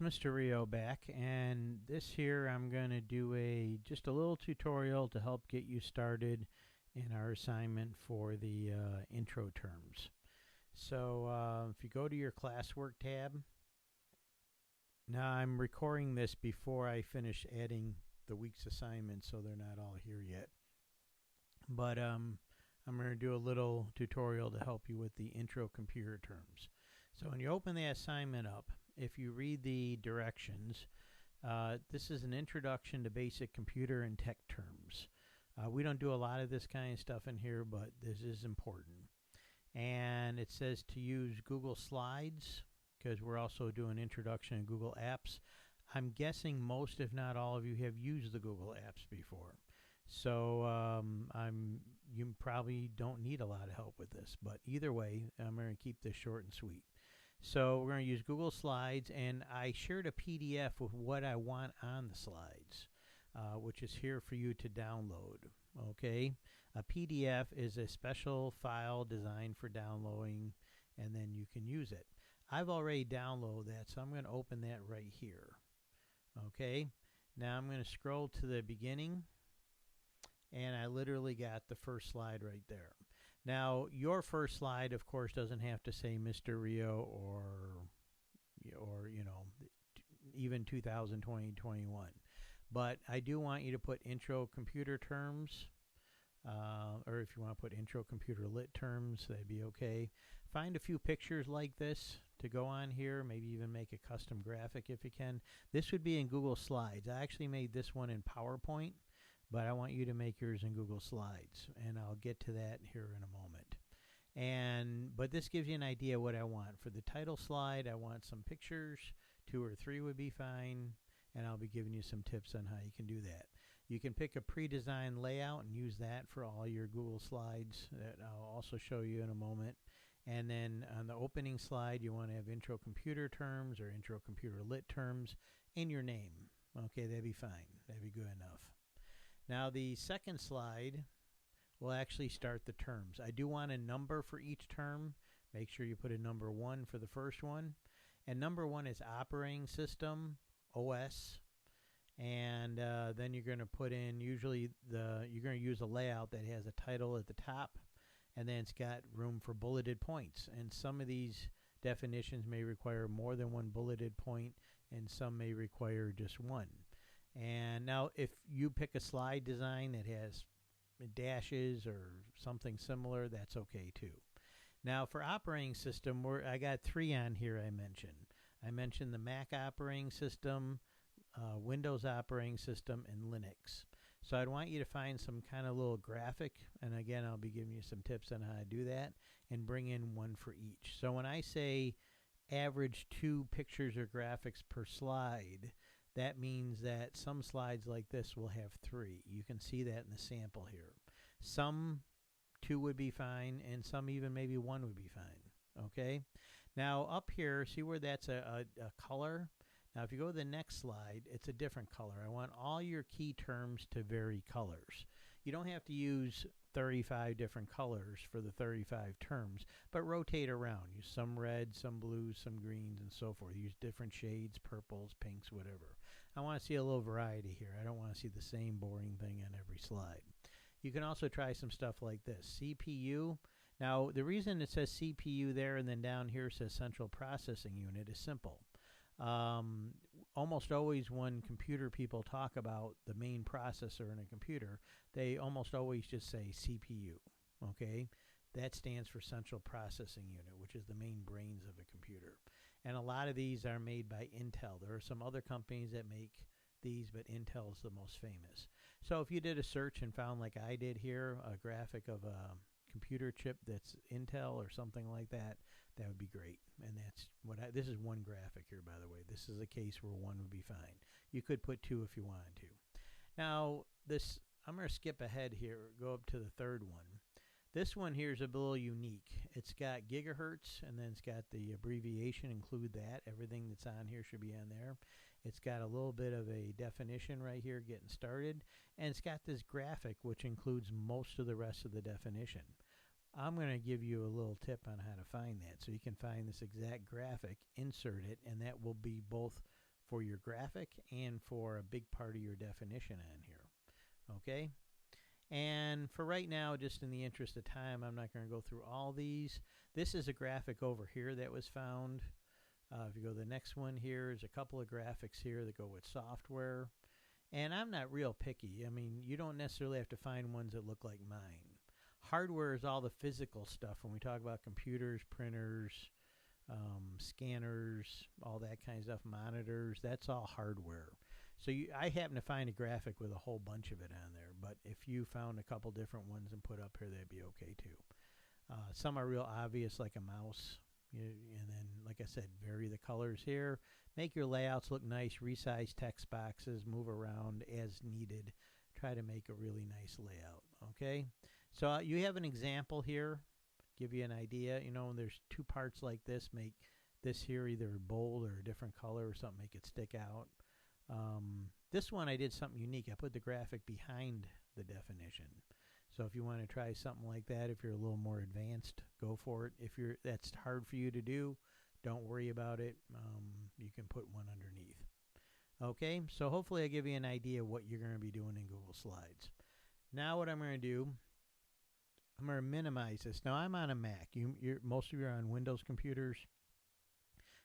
Mr. Rio back, and this here I'm going to do just a little tutorial to help get you started in our assignment for the intro terms. So if you go to your classwork tab, now I'm recording this before I finish adding the week's assignments, so they're not all here yet. But I'm going to do a little tutorial to help you with the intro computer terms. So when you open the assignment up, if you read the directions, this is an introduction to basic computer and tech terms. We don't do a lot of this kind of stuff in here, but this is important. And it says to use Google Slides, because we're also doing introduction to Google Apps. I'm guessing most, if not all of you, have used the Google Apps before. So you probably don't need a lot of help with this. But either way, I'm going to keep this short and sweet. So we're going to use Google Slides, and I shared a PDF with what I want on the slides, which is here for you to download. Okay, a PDF is a special file designed for downloading, and then you can use it. I've already downloaded that, so I'm going to open that right here. Okay, now I'm going to scroll to the beginning, and I literally got the first slide right there. Now, your first slide, of course, doesn't have to say Mr. Rio or you know, even 2020-21. But I do want you to put intro computer terms, or if you want to put intro computer lit terms, that'd be okay. Find a few pictures like this to go on here, maybe even make a custom graphic if you can. This would be in Google Slides. I actually made this one in PowerPoint, but I want you to make yours in Google Slides, and I'll get to that here in a moment. But this gives you an idea what I want. For the title slide, I want some pictures. 2 or 3 would be fine, and I'll be giving you some tips on how you can do that. You can pick a pre-designed layout and use that for all your Google Slides that I'll also show you in a moment. And then on the opening slide, you want to have intro computer terms or intro computer lit terms and your name. Okay, that'd be fine. That'd be good enough. Now the second slide will actually start the terms. I do want a number for each term. Make sure you put a number 1 for the first one. And number 1 is operating system, OS. And then you're going to put in, usually you're going to use a layout that has a title at the top, and then it's got room for bulleted points. And some of these definitions may require more than one bulleted point, and some may require just one. And now if you pick a slide design that has dashes or something similar, that's okay too. Now for operating system, I got 3 on here I mentioned. I mentioned the Mac operating system, Windows operating system, and Linux. So I'd want you to find some kind of little graphic, and again I'll be giving you some tips on how to do that, and bring in one for each. So when I say average 2 pictures or graphics per slide, that means that some slides like this will have 3. You can see that in the sample here. Some 2 would be fine, and some even maybe 1 would be fine. Okay? Now up here, see where that's a color? Now if you go to the next slide, it's a different color. I want all your key terms to vary colors. You don't have to use 35 different colors for the 35 terms, but rotate around. Use some red, some blues, some greens, and so forth. Use different shades, purples, pinks, whatever. I want to see a little variety here. I don't want to see the same boring thing on every slide. You can also try some stuff like this. CPU. Now, the reason it says CPU there and then down here says Central Processing Unit is simple. Almost always when computer people talk about the main processor in a computer, they almost always just say CPU. Okay? That stands for Central Processing Unit, which is the main brains of a computer. And a lot of these are made by Intel. There are some other companies that make these, but Intel is the most famous. So if you did a search and found, like I did here, a graphic of a computer chip that's Intel or something like that, that would be great. And that's what this is one graphic here, by the way. This is a case where 1 would be fine. You could put 2 if you wanted to. Now I'm going to skip ahead here, go up to the third one. This one here is a little unique. It's got gigahertz, and then it's got the abbreviation, include that. Everything that's on here should be on there. It's got a little bit of a definition right here getting started, and it's got this graphic which includes most of the rest of the definition. I'm going to give you a little tip on how to find that. So you can find this exact graphic, insert it, and that will be both for your graphic and for a big part of your definition on here. Okay? And for right now, just in the interest of time, I'm not going to go through all these. This is a graphic over here that was found. If you go to the next one here, there's a couple of graphics here that go with software. And I'm not real picky. I mean, you don't necessarily have to find ones that look like mine. Hardware is all the physical stuff. When we talk about computers, printers, scanners, all that kind of stuff, monitors, that's all hardware. So I happen to find a graphic with a whole bunch of it on there. But if you found a couple different ones and put up here, that'd be okay too. Some are real obvious, like a mouse. And then, like I said, vary the colors here. Make your layouts look nice. Resize text boxes. Move around as needed. Try to make a really nice layout. Okay? So you have an example here. Give you an idea. You know, when there's two parts like this, make this here either bold or a different color or something. Make it stick out. This one I did something unique. I put the graphic behind the definition. So if you want to try something like that, if you're a little more advanced, go for it. If that's hard for you to do, don't worry about it. You can put one underneath. Okay, so hopefully I give you an idea of what you're going to be doing in Google Slides. Now what I'm going to do, I'm going to minimize this. Now I'm on a Mac. Most of you are on Windows computers.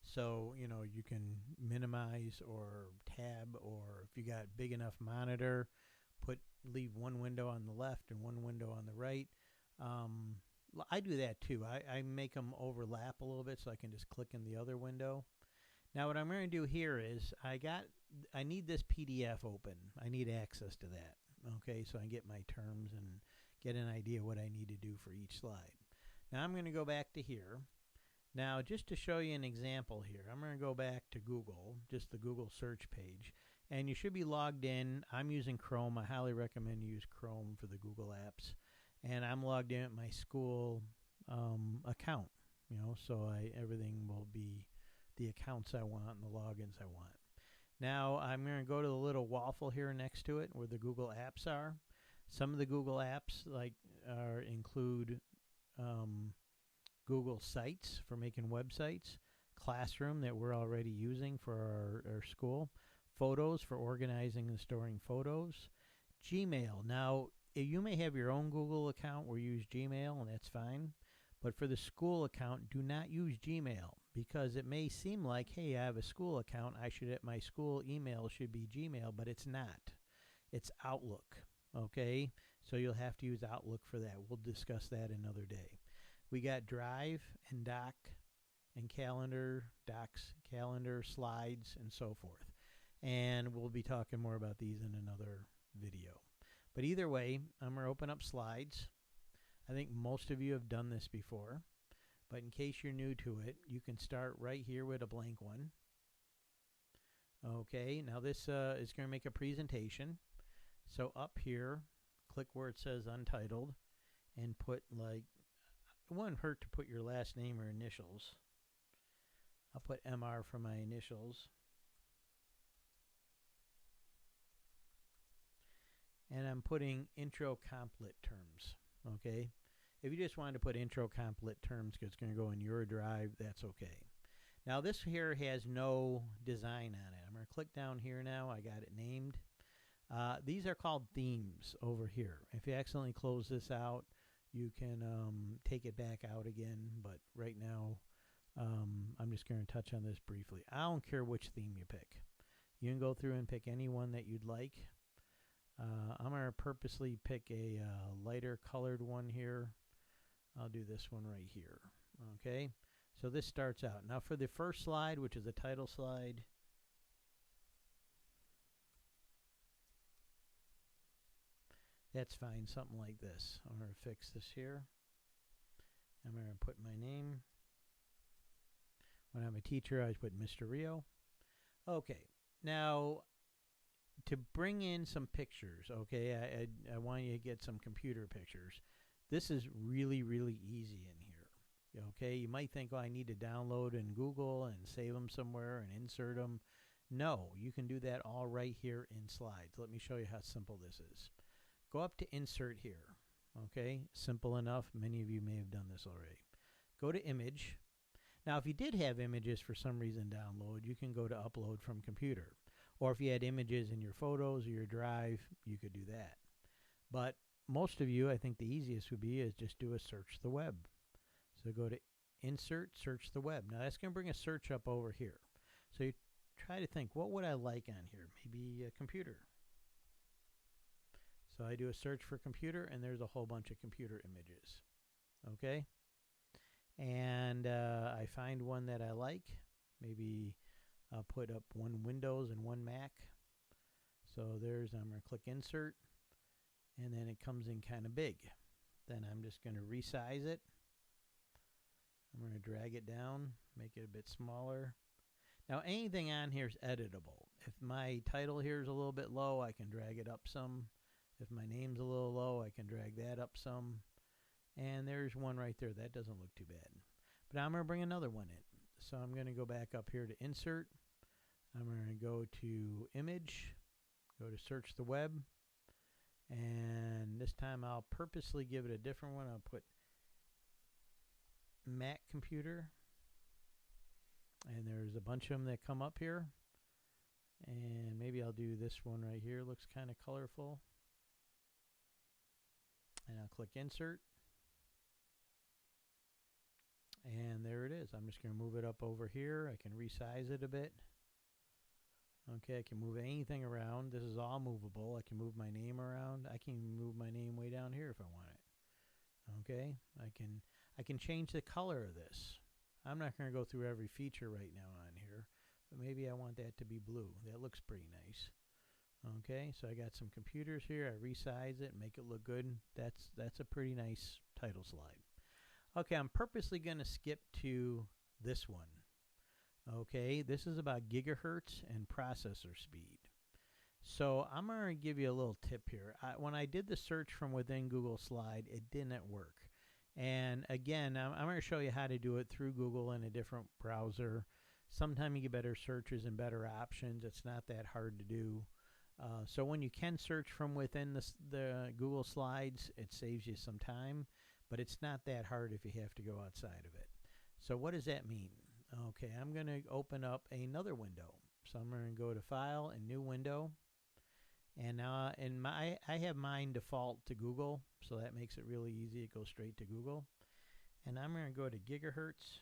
So, you know, you can minimize or tab, or if you got big enough monitor, leave one window on the left and one window on the right. I do that too. I make them overlap a little bit so I can just click in the other window. Now what I'm going to do here is I need this PDF open. I need access to that. Okay, so I can get my terms and get an idea what I need to do for each slide. Now I'm going to go back to here. Now just to show you an example here, I'm going to go back to Google, just the Google search page. And you should be logged in. I'm using Chrome. I highly recommend you use Chrome for the Google apps. And I'm logged in at my school account. You know, so everything will be the accounts I want and the logins I want. Now I'm going to go to the little waffle here next to it where the Google apps are. Some of the Google apps include Google Sites for making websites, Classroom that we're already using for our school, Photos for organizing and storing photos, Gmail. Now, you may have your own Google account where you use Gmail, and that's fine. But for the school account, do not use Gmail because it may seem like, hey, I have a school account. My school email should be Gmail, but it's not. It's Outlook. Okay, so you'll have to use Outlook for that. We'll discuss that another day. We got Drive and Doc and Calendar, Docs, Calendar, Slides, and so forth. And we'll be talking more about these in another video. But either way, I'm going to open up Slides. I think most of you have done this before. But in case you're new to it, you can start right here with a blank one. Okay, now this is going to make a presentation. So up here, click where it says Untitled and put it wouldn't hurt to put your last name or initials. I'll put MR for my initials. And I'm putting intro CompLit terms, okay? If you just wanted to put intro CompLit terms because it's going to go in your drive, that's okay. Now this here has no design on it. I'm going to click down here now. I got it named. These are called themes over here. If you accidentally close this out, you can take it back out again. But right now, I'm just going to touch on this briefly. I don't care which theme you pick. You can go through and pick any one that you'd like. I'm going to purposely pick a lighter colored one here. I'll do this one right here. Okay, so this starts out. Now for the first slide, which is a title slide, that's fine, something like this. I'm going to fix this here. I'm going to put my name. When I'm a teacher, I put Mr. Rio. Okay, now to bring in some pictures, okay, I want you to get some computer pictures. This is really, really easy in here. Okay, you might think, oh, I need to download in Google and save them somewhere and insert them. No, you can do that all right here in Slides. Let me show you how simple this is. Go up to Insert here. Okay, simple enough. Many of you may have done this already. Go to Image. Now, if you did have images for some reason download, you can go to upload from computer. Or if you had images in your photos or your drive, you could do that. But most of you, I think the easiest would be is just do a search the web. So go to insert, search the web. Now that's going to bring a search up over here. So you try to think, what would I like on here? Maybe a computer. So I do a search for computer, and there's a whole bunch of computer images. Okay? And I find one that I like. Maybe I'll put up one Windows and one Mac. So I'm going to click insert, and then it comes in kind of big. Then I'm just going to resize it. I'm going to drag it down, make it a bit smaller. Now anything on here is editable. If my title here is a little bit low, I can drag it up some. If my name's a little low, I can drag that up some. And there's one right there. That doesn't look too bad. But I'm going to bring another one in. So I'm going to go back up here to insert. I'm going to go to image, go to search the web. And this time I'll purposely give it a different one. I'll put Mac computer. And there's a bunch of them that come up here. And maybe I'll do this one right here. Looks kind of colorful. And I'll click insert. And there it is. I'm just going to move it up over here. I can resize it a bit. Okay, I can move anything around. This is all movable. I can move my name around. I can move my name way down here if I want it. Okay, I can change the color of this. I'm not going to go through every feature right now on here, but maybe I want that to be blue. That looks pretty nice. Okay, so I got some computers here. I resize it, make it look good. That's a pretty nice title slide. Okay, I'm purposely going to skip to this one. Okay, this is about gigahertz and processor speed. So I'm going to give you a little tip here. When I did the search from within Google Slide, it didn't work. And again, I'm going to show you how to do it through Google in a different browser. Sometimes you get better searches and better options. It's not that hard to do. So when you can search from within the Google Slides, it saves you some time. But it's not that hard if you have to go outside of it. So what does that mean? Okay, I'm going to open up another window. So I'm going to go to File and New Window. And now I have mine default to Google, so that makes it really easy. It goes straight to Google. And I'm going to go to gigahertz.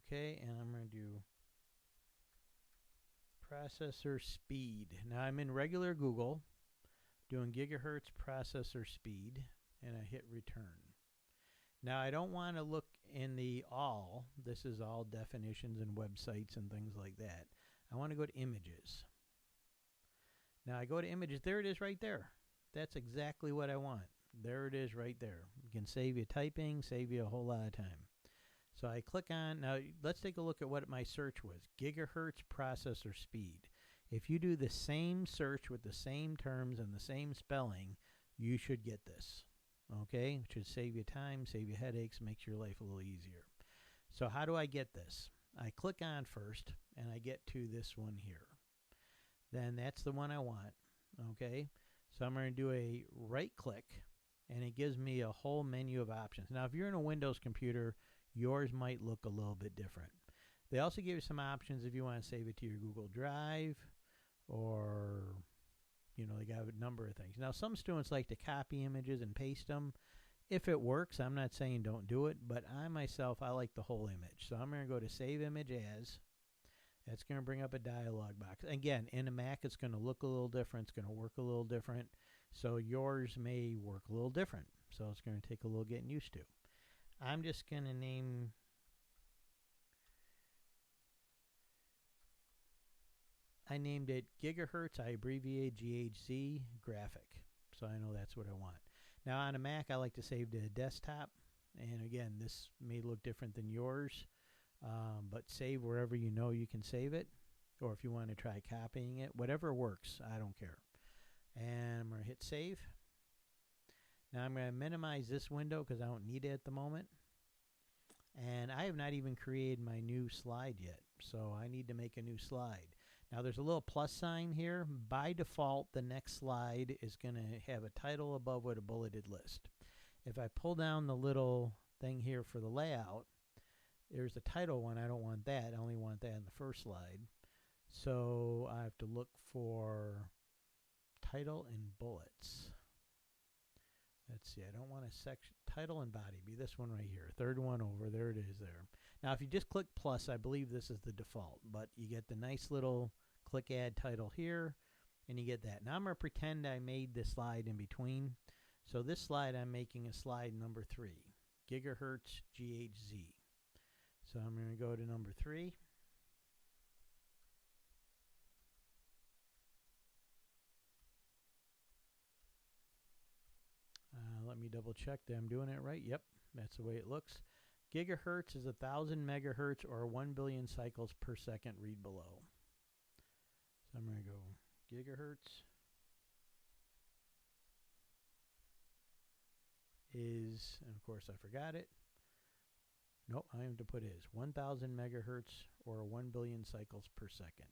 Okay, and I'm going to do processor speed. Now I'm in regular Google, doing gigahertz processor speed, and I hit return. Now I don't want to look in the all. This is all definitions and websites and things like that. I want to go to images. Now I go to images. There it is right there. That's exactly what I want. There it is right there. You can save you typing, save you a whole lot of time. So I click on, now let's take a look at what my search was. Gigahertz processor speed. If you do the same search with the same terms and the same spelling, you should get this. Okay, it should save you time, save you headaches, makes your life a little easier. So how do I get this? I click on first, and I get to this one here. Then that's the one I want. Okay, so I'm going to do a right click, and it gives me a whole menu of options. Now, if you're in a Windows computer, yours might look a little bit different. They also give you some options if you want to save it to your Google Drive, or they got a number of things. Now, some students like to copy images and paste them. If it works, I'm not saying don't do it, but I myself, I like the whole image. So I'm going to go to Save Image As. That's going to bring up a dialog box. Again, in a Mac, it's going to look a little different. It's going to work a little different. So yours may work a little different. So it's going to take a little getting used to. I'm just going to name... I named it gigahertz. I abbreviate GHZ graphic, so I know that's what I want. Now on a Mac, I like to save to a desktop, and again, this may look different than yours, but save wherever you know you can save it, or if you want to try copying it, whatever works, I don't care. And I'm going to hit save. Now I'm going to minimize this window because I don't need it at the moment, and I have not even created my new slide yet, so I need to make a new slide. Now there's a little plus sign here. By default, the next slide is going to have a title above with a bulleted list. If I pull down the little thing here for the layout, there's a title one. I don't want that. I only want that in the first slide. So I have to look for title and bullets. Let's see, I don't want a section, title and body, be this one right here. Third one over, there it is there. Now if you just click plus, I believe this is the default, but you get the nice little click add title here, and you get that. Now I'm going to pretend I made the slide in between. So this slide, I'm making a slide number 3, gigahertz GHz. So I'm going to go to number 3. Let me double check that I'm doing it right. Yep, that's the way it looks. Gigahertz is 1,000 megahertz or 1 billion cycles per second, read below. So I'm going to go gigahertz is, and of course I forgot it. Nope, I have to put is 1,000 megahertz or 1 billion cycles per second.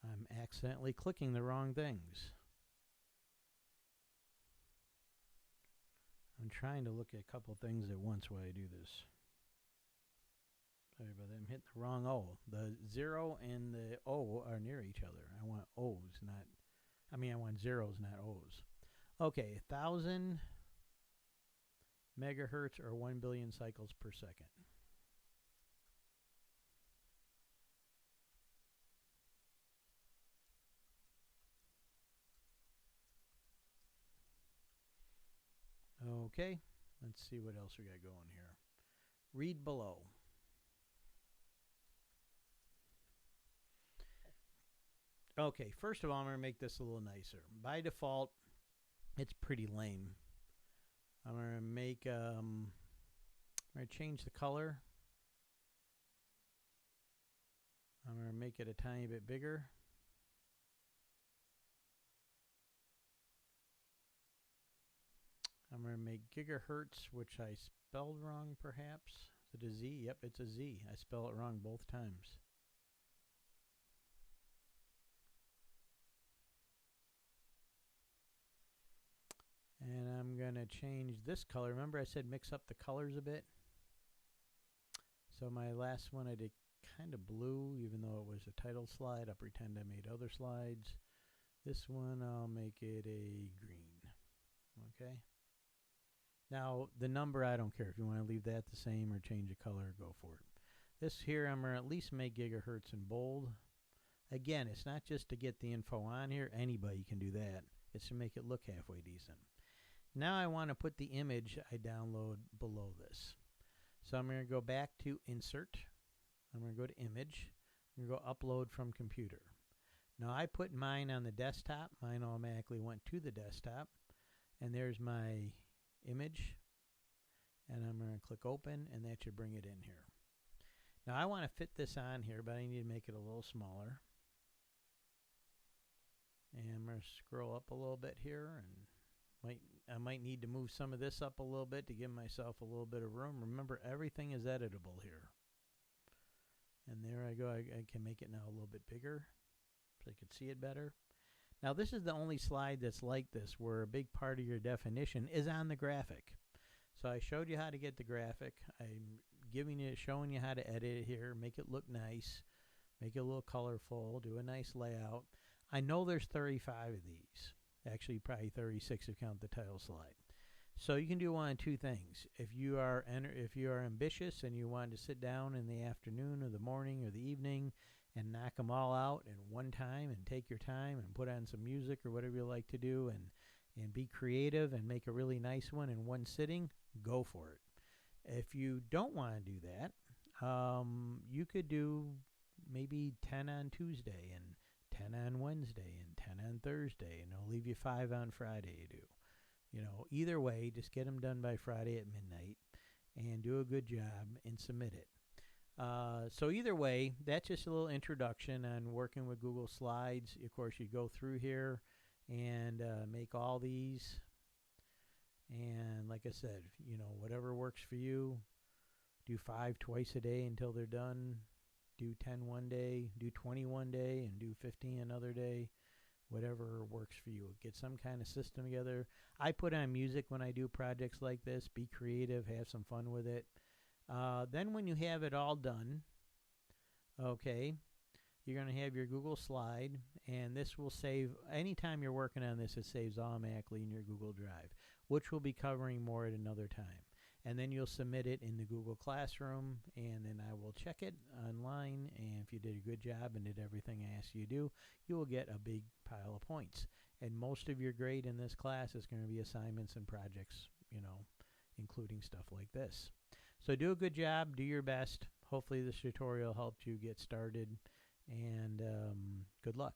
I'm accidentally clicking the wrong things. I'm trying to look at a couple things at once while I do this. Sorry about that. I'm hitting the wrong O. The 0 and the O are near each other. I want O's, not, I want zeros, not O's. Okay, 1,000 megahertz or 1 billion cycles per second. Okay, let's see what else we got going here. Read below. Okay, first of all, I'm going to make this a little nicer. By default, it's pretty lame. I'm going to make, I'm going to change the color. I'm going to make it a tiny bit bigger. I'm going to make gigahertz, which I spelled wrong perhaps. Is it a Z? Yep, it's a Z. I spell it wrong both times. And I'm going to change this color. Remember I said mix up the colors a bit? So my last one I did kind of blue, even though it was a title slide. I'll pretend I made other slides. This one I'll make it a green. Okay. Now the number, I don't care. If you want to leave that the same or change the color, go for it. This here I'm going to at least make gigahertz in bold. Again, it's not just to get the info on here. Anybody can do that. It's to make it look halfway decent. Now I want to put the image I download below this. So I'm going to go back to Insert. I'm going to go to Image. I'm going to go Upload from Computer. Now I put mine on the desktop. Mine automatically went to the desktop. And there's my image. And I'm going to click Open, and that should bring it in here. Now I want to fit this on here, but I need to make it a little smaller. And I'm going to scroll up a little bit here, and I might need to move some of this up a little bit to give myself a little bit of room. Remember, everything is editable here. And there I go. I can make it now a little bit bigger so I can see it better. Now this is the only slide that's like this, where a big part of your definition is on the graphic. So I showed you how to get the graphic. I'm showing you how to edit it here, make it look nice, make it a little colorful, do a nice layout. I know there's 35 of these. Actually, probably 36 if you count the title slide. So you can do one of two things. If you are ambitious and you want to sit down in the afternoon or the morning or the evening and knock them all out in one time and take your time and put on some music or whatever you like to do and be creative and make a really nice one in one sitting, go for it. If you don't want to do that, you could do maybe 10 on Tuesday and 10 on Wednesday and 10 on Thursday, and I'll leave you 5 on Friday to do. You know, either way, just get them done by Friday at midnight and do a good job and submit it. So either way, that's just a little introduction on working with Google Slides. Of course, you go through here and make all these. And like I said, you know, whatever works for you, do 5 twice a day until they're done, do 10 one day, do 20 one day, and do 15 another day. Whatever works for you. Get some kind of system together. I put on music when I do projects like this. Be creative, have some fun with it. Then when you have it all done, okay, you're going to have your Google slide, and this will save, anytime you're working on this, it saves automatically in your Google Drive, which we'll be covering more at another time. And then you'll submit it in the Google Classroom, and then I will check it online, and if you did a good job and did everything I asked you to do, you will get a big pile of points. And most of your grade in this class is going to be assignments and projects, including stuff like this. So do a good job, do your best. Hopefully this tutorial helped you get started, and good luck.